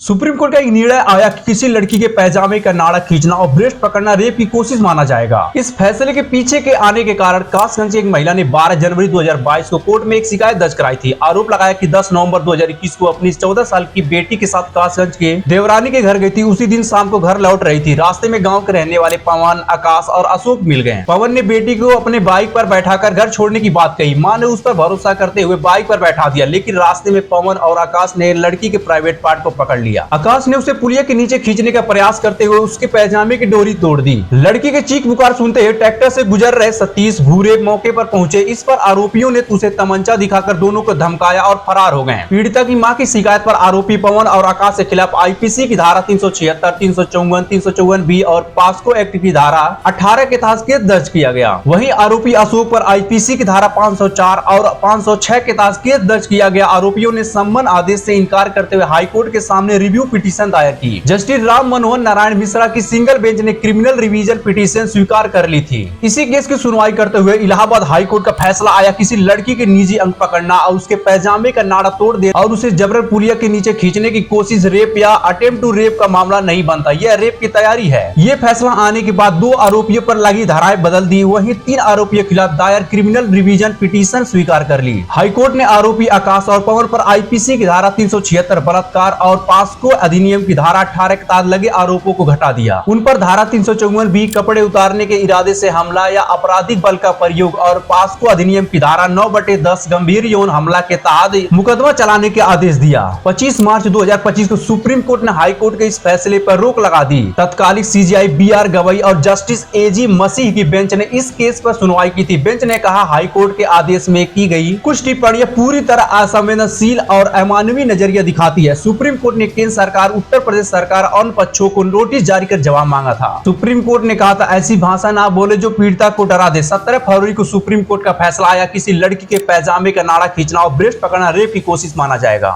Supreme court का एक निर्णय आया कि किसी लड़की के पैजामे का नाड़ा खींचना और ब्रेस्ट पकड़ना रेप की कोशिश माना जाएगा। इस फैसले के पीछे के आने के कारण कासगंज की एक महिला ने 12 जनवरी 2022 को कोर्ट में एक शिकायत दर्ज कराई थी। आरोप लगाया कि 10 नवंबर 2021 को अपनी 14 साल की बेटी के साथ कासगंज के देवरानी के घर गई थी। उसी दिन शाम को घर लौट रही थी। रास्ते में गाँव के रहने वाले पवन, आकाश और अशोक मिल गए। पवन ने बेटी को अपने बाइक पर बैठाकर घर छोड़ने की बात कही। मां ने उस पर भरोसा करते हुए बाइक पर बैठा दिया, लेकिन रास्ते में पवन और आकाश ने लड़की के प्राइवेट पार्ट को पकड़ लिया। आकाश ने उसे पुलिया के नीचे खींचने का प्रयास करते हुए उसके पैजामे की डोरी तोड़ दी। लड़की के चीख पुकार सुनते ही ट्रैक्टर से गुजर रहे सतीश भूरे मौके पर पहुंचे। इस पर आरोपियों ने उसे तमंचा दिखाकर दोनों को धमकाया और फरार हो गए। पीड़िता की मां की शिकायत पर आरोपी पवन और आकाश के खिलाफ आईपीसी की धारा 376, 354, 354 बी और पास्को एक्ट की धारा 18 के तहत केस दर्ज किया गया। वहीं आरोपी अशोक पर आईपीसी की धारा 504 और 506 के तहत केस दर्ज किया गया। आरोपियों ने सम्मन आदेश से इनकार करते हुए हाईकोर्ट के सामने रिव्यू पिटीशन दायर की। जस्टिस राम मनोहर नारायण मिश्रा की सिंगल बेंच ने क्रिमिनल रिवीजन पिटीशन स्वीकार कर ली थी। इसी केस की सुनवाई करते हुए इलाहाबाद हाईकोर्ट का फैसला आया, किसी लड़की के निजी अंग पकड़ना और उसके पैजामे का नाड़ा तोड़ देना और उसे जबरन पुलिया के नीचे खींचने की कोशिश रेप या अटेम्प्ट टू रेप का मामला नहीं बनता, यह रेप की तैयारी है। ये फैसला आने के बाद 2 आरोपियों पर लगी धाराएं बदल दी। वहीं 3 आरोपियों के खिलाफ दायर क्रिमिनल रिवीजन पिटीशन स्वीकार कर ली। हाईकोर्ट ने आरोपी आकाश और पवन पर आईपीसी की धारा 376 बलात्कार और पास्को अधिनियम की धारा 18 के तहत लगे आरोपों को घटा दिया। उन पर धारा 354 बी कपड़े उतारने के इरादे से हमला या आपराधिक बल का प्रयोग और पास्को अधिनियम की धारा 9/10 गंभीर यौन हमला के तहत मुकदमा चलाने के आदेश दिया। 25 मार्च 2025 को सुप्रीम कोर्ट ने हाई कोर्ट के इस फैसले पर रोक लगा दी। तत्कालिक सीजीआई BR गवई और जस्टिस AG मसीह की बेंच ने इस केस पर सुनवाई की थी। बेंच ने कहा, हाई कोर्ट के आदेश में की गई कुछ टिप्पणियां पूरी तरह असंवेदनशील और अमानवीय नजरिया दिखाती है। सुप्रीम कोर्ट ने केंद्र सरकार, उत्तर प्रदेश सरकार और पक्षों को नोटिस जारी कर जवाब मांगा था। सुप्रीम कोर्ट ने कहा था, ऐसी भाषा ना बोले जो पीड़िता को डरा दे। 17 फरवरी को सुप्रीम कोर्ट का फैसला आया, किसी लड़की के पैजामे का नाड़ा खींचना और ब्रेस्ट पकड़ना रेप की कोशिश माना जाएगा।